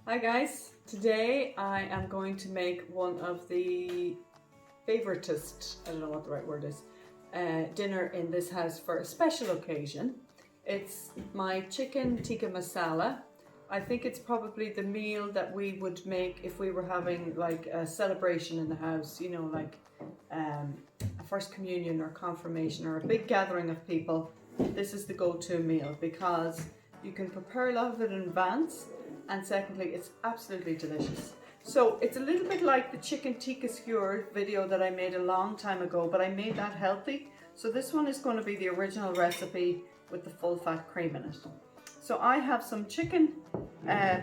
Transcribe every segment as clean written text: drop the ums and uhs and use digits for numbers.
Hi guys, today I am going to make one of the favoritist, I don't know what the right word is, dinner in this house for a special occasion. It's my chicken tikka masala. I think it's probably the meal that we would make if we were having like a celebration in the house, you know, like a first communion or confirmation or a big gathering of people. This is the go-to meal because you can prepare a lot of it in advance, and secondly, it's absolutely delicious. So it's a little bit like the chicken tikka skewer video that I made a long time ago, but I made that healthy. So this one is going to be the original recipe with the full fat cream in it. So I have some chicken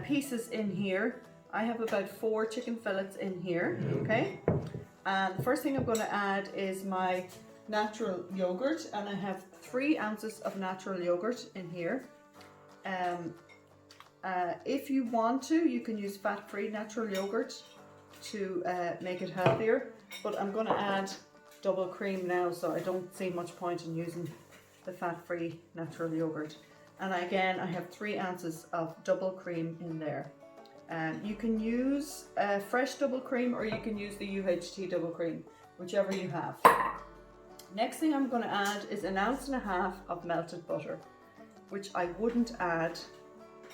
pieces in here. I have about 4 chicken fillets in here, okay? And the first thing I'm going to add is my natural yogurt, and I have 3 ounces of natural yogurt in here. If you want to, you can use fat-free natural yogurt to make it healthier, but I'm going to add double cream now, so I don't see much point in using the fat-free natural yogurt. And again, I have 3 ounces of double cream in there. You can use fresh double cream, or you can use the UHT double cream, whichever you have. Next thing I'm going to add is 1.5 ounces of melted butter, which I wouldn't add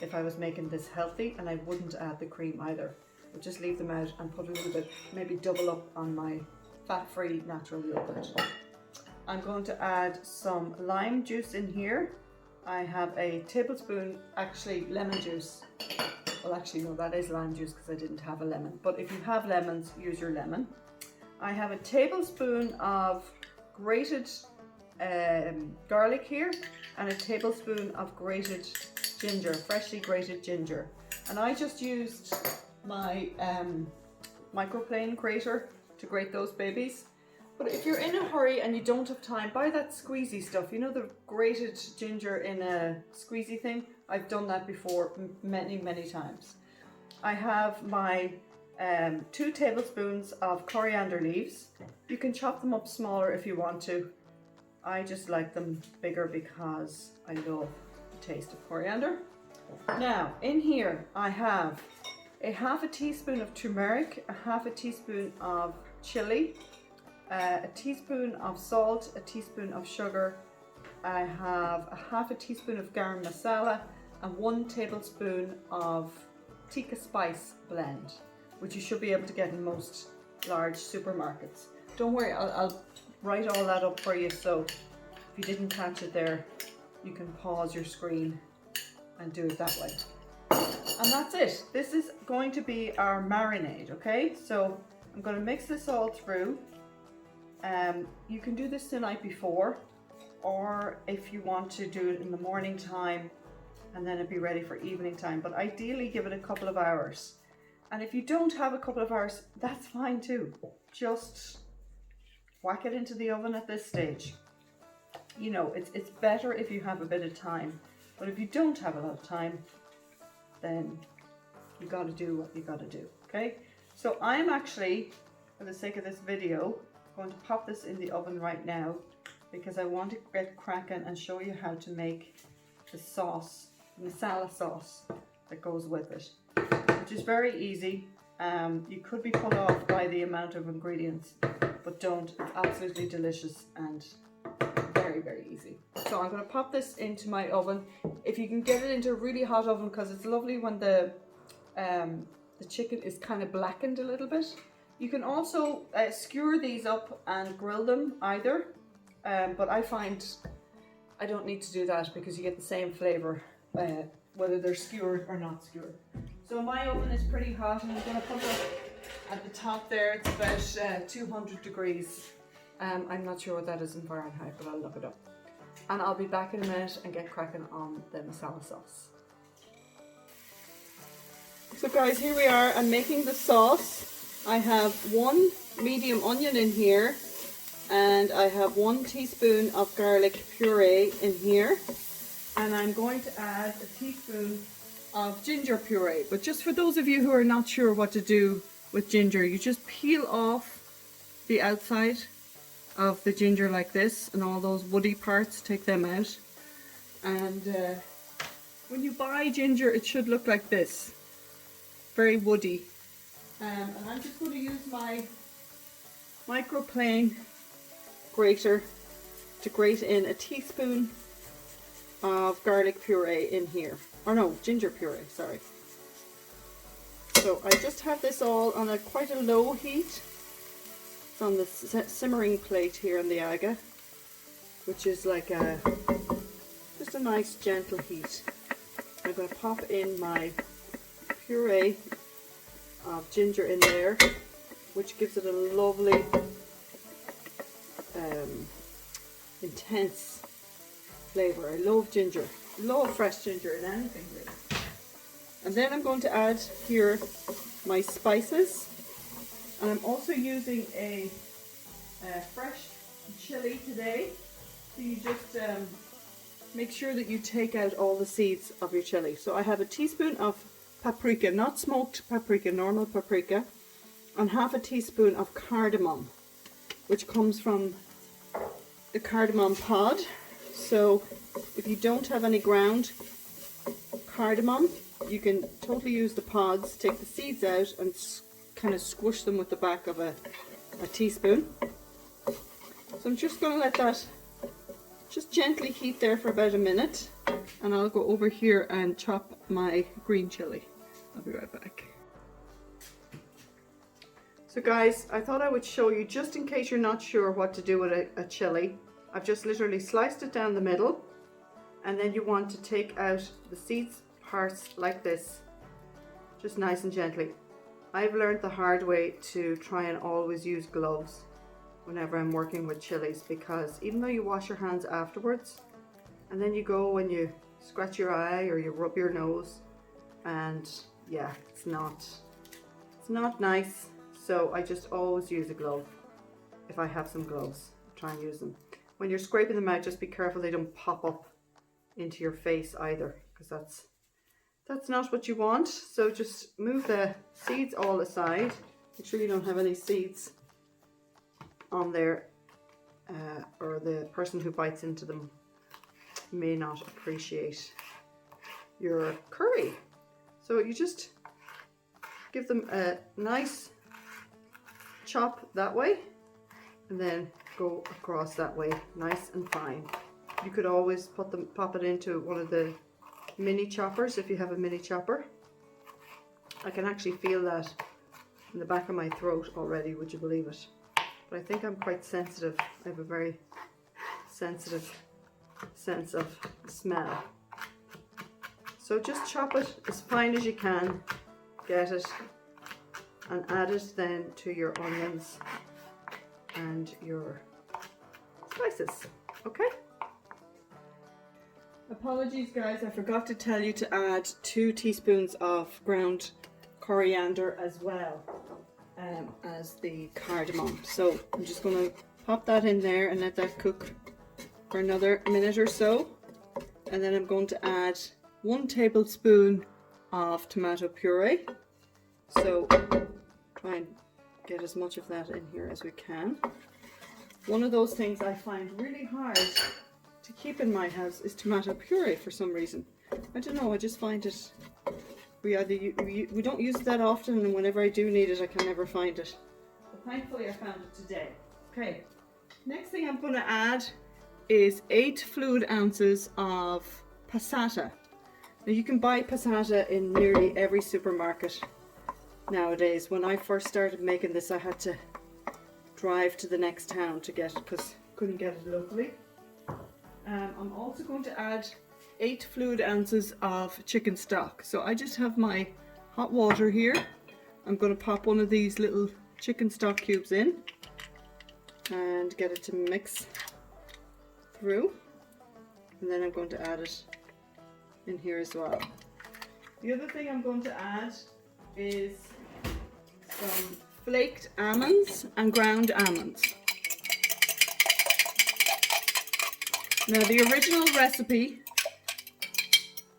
if I was making this healthy, and I wouldn't add the cream either. I'll just leave them out and put a little bit, maybe double up on my fat-free natural yogurt. I'm going to add some lime juice in here. I have a tablespoon, actually lemon juice. Well, actually no, that is lime juice because I didn't have a lemon. But if you have lemons, use your lemon. I have a tablespoon of grated garlic here, and a tablespoon of grated ginger, freshly grated ginger. And I just used my microplane grater to grate those babies. But if you're in a hurry and you don't have time, buy that squeezy stuff. You know, the grated ginger in a squeezy thing? I've done that before many times. I have my 2 tablespoons of coriander leaves. You can chop them up smaller if you want to. I just like them bigger because I love the taste of coriander. Now, in here I have a 1/2 teaspoon of turmeric, a 1/2 teaspoon of chili, a teaspoon of salt, a teaspoon of sugar. I have a 1/2 teaspoon of garam masala, and 1 tablespoon of tikka spice blend, which you should be able to get in most large supermarkets. Don't worry, I'll write all that up for you, so if you didn't catch it there, you can pause your screen and do it that way. And that's it. This is going to be our marinade, okay? So I'm going to mix this all through. You can do this the night before, or if you want to do it in the morning time and then it'd be ready for evening time, but ideally give it a couple of hours. And if you don't have a couple of hours, that's fine too. Just whack it into the oven at this stage. You know, it's better if you have a bit of time, but if you don't have a lot of time, then you got to do what you got to do, okay? So I'm actually, for the sake of this video, going to pop this in the oven right now because I want to get cracking and show you how to make the sauce, the masala sauce that goes with it, which is very easy. You could be put off by the amount of ingredients, but don't. It's absolutely delicious and very easy. So I'm going to pop this into my oven. If you can get it into a really hot oven, because it's lovely when the chicken is kind of blackened a little bit. You can also skewer these up and grill them either, but I find I don't need to do that because you get the same flavor whether they're skewered or not skewered. So my oven is pretty hot, and I'm going to put it at the top there. It's about 200 degrees. I'm not sure what that is in Fahrenheit, but I'll look it up. And I'll be back in a minute and get cracking on the masala sauce. So guys, here we are. I'm making the sauce. I have 1 medium onion in here, and I have 1 teaspoon of garlic puree in here. And I'm going to add a teaspoon of ginger puree. But just for those of you who are not sure what to do with ginger, you just peel off the outside of the ginger like this, and all those woody parts, take them out. And when you buy ginger, it should look like this. very woody. And I'm just going to use my microplane grater to grate in a teaspoon of garlic puree in here. Or no, ginger puree, sorry. So I just have this all on quite a low heat. It's on the simmering plate here on the aga, which is like just a nice gentle heat. I'm going to pop in my puree of ginger in there, which gives it a lovely intense flavour. I love ginger. Love fresh ginger in anything really. And then I'm going to add here my spices, and I'm also using a fresh chili today. So you just make sure that you take out all the seeds of your chili. So I have a teaspoon of paprika, not smoked paprika, normal paprika, and half a teaspoon of cardamom, which comes from the cardamom pod. So if you don't have any ground cardamom, you can totally use the pods, take the seeds out and kind of squish them with the back of a teaspoon. So I'm just going to let that just gently heat there for about a minute, and I'll go over here and chop my green chili. I'll be right back. So guys, I thought I would show you, just in case you're not sure what to do with a chili. I've just literally sliced it down the middle, and then you want to take out the seeds parts like this, just nice and gently. I've learned the hard way to try and always use gloves whenever I'm working with chilies, because even though you wash your hands afterwards, and then you go and you scratch your eye or you rub your nose, and yeah, it's not nice. So I just always use a glove. If I have some gloves, try and use them. When you're scraping them out, just be careful they don't pop up into your face either, because that's not what you want. So just move the seeds all aside. Make sure you don't have any seeds on there, or the person who bites into them may not appreciate your curry. So you just give them a nice chop that way, and then go across that way, nice and fine. You could always pop it into one of the mini choppers if you have a mini chopper. I can actually feel that in the back of my throat already, would you believe it? But I think I'm quite sensitive. I have a very sensitive sense of smell. So just chop it as fine as you can, get it, and add it then to your onions and your spices. Okay? Apologies guys, I forgot to tell you to add 2 teaspoons of ground coriander as well as the cardamom. So I'm just going to pop that in there and let that cook for another minute or so. And then I'm going to add 1 tablespoon of tomato puree. So try and get as much of that in here as we can. One of those things I find really hard to keep in my house is tomato puree for some reason. I don't know, I just find it, we don't use it that often, and whenever I do need it I can never find it. But thankfully I found it today. Okay, next thing I'm going to add is 8 fluid ounces of passata. Now you can buy passata in nearly every supermarket nowadays. When I first started making this I had to drive to the next town to get it because I couldn't get it locally. I'm also going to add 8 fluid ounces of chicken stock. So I just have my hot water here. I'm going to pop one of these little chicken stock cubes in and get it to mix through, and then I'm going to add it in here as well. The other thing I'm going to add is some flaked almonds and ground almonds. Now the original recipe,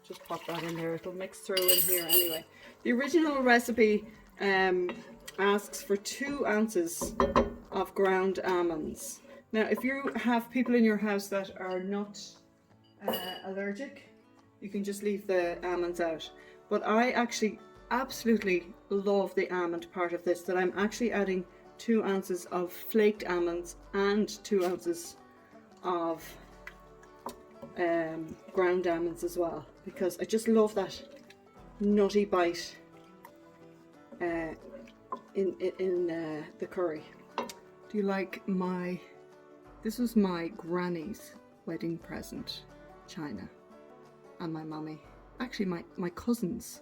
just pop that in there, it'll mix through in here anyway. The original recipe asks for 2 ounces of ground almonds. Now if you have people in your house that are not allergic, you can just leave the almonds out. But I actually absolutely love the almond part of this, that I'm actually adding 2 ounces of flaked almonds and 2 ounces of ground almonds as well, because I just love that nutty bite in the curry. Do you like my, this was my granny's wedding present china, and my mummy, actually my cousins,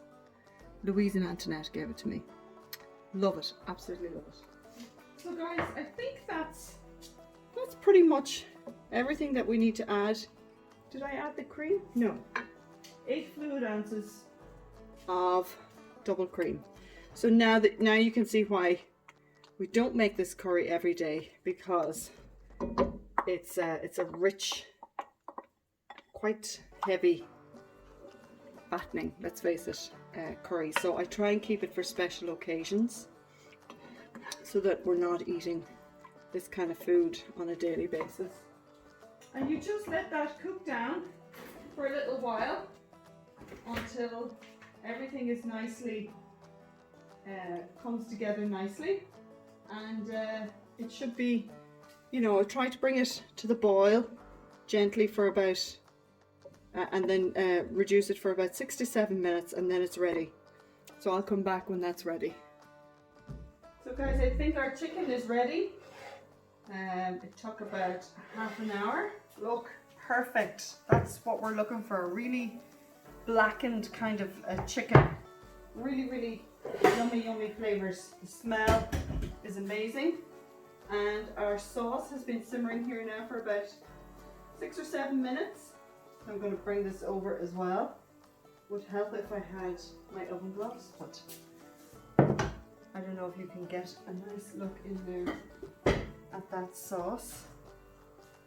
Louise and Antoinette, gave it to me. Love it, absolutely love it. So guys, I think that's pretty much everything that we need to add. Did I add the cream? No. 8 fluid ounces of double cream. So now you can see why we don't make this curry every day, because it's a rich, quite heavy, fattening, let's face it, curry. So I try and keep it for special occasions, so that we're not eating this kind of food on a daily basis. And you just let that cook down for a little while until everything is nicely comes together nicely, and it should be, you know, try to bring it to the boil gently for about and then reduce it for about 6 to 7 minutes, and then it's ready. So I'll come back when that's ready. So guys, I think our chicken is ready. It took about half an hour. Look, perfect. That's what we're looking for. A really blackened kind of chicken. Really yummy flavors. The smell is amazing. And our sauce has been simmering here now for about 6 or 7 minutes. So I'm going to bring this over as well. Would help if I had my oven gloves, but I don't know if you can get a nice look in there at that sauce.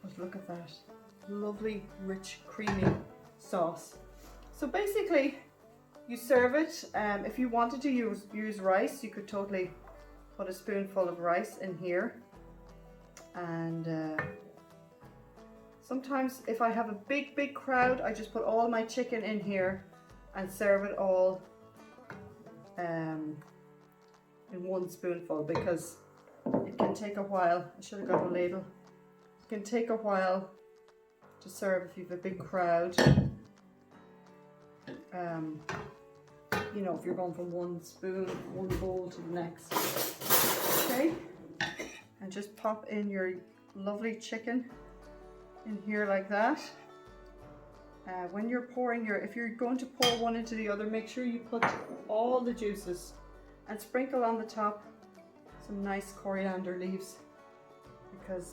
But look at that. Lovely, rich, creamy sauce. So basically, you serve it. If you wanted to use rice, you could totally put a spoonful of rice in here. And sometimes if I have a big crowd, I just put all my chicken in here and serve it all in one spoonful, because it can take a while. I should have got a ladle. It can take a while to serve if you have a big crowd. You know, if you're going from one bowl to the next. Okay, and just pop in your lovely chicken in here like that. When you're pouring if you're going to pour one into the other, make sure you put all the juices, and sprinkle on the top some nice coriander leaves, because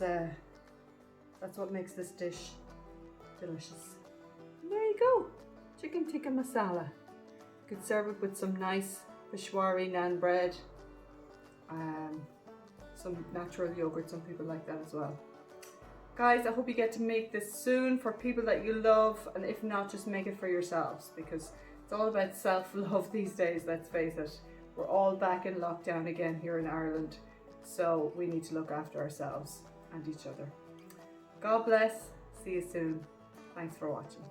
that's what makes this dish delicious. And there you go, chicken tikka masala. You could serve it with some nice Peshwari naan bread, some natural yogurt. Some people like that as well. Guys, I hope you get to make this soon for people that you love, and if not, just make it for yourselves, because it's all about self-love these days, let's face it. We're all back in lockdown again here in Ireland, so we need to look after ourselves and each other. God bless. See you soon. Thanks for watching.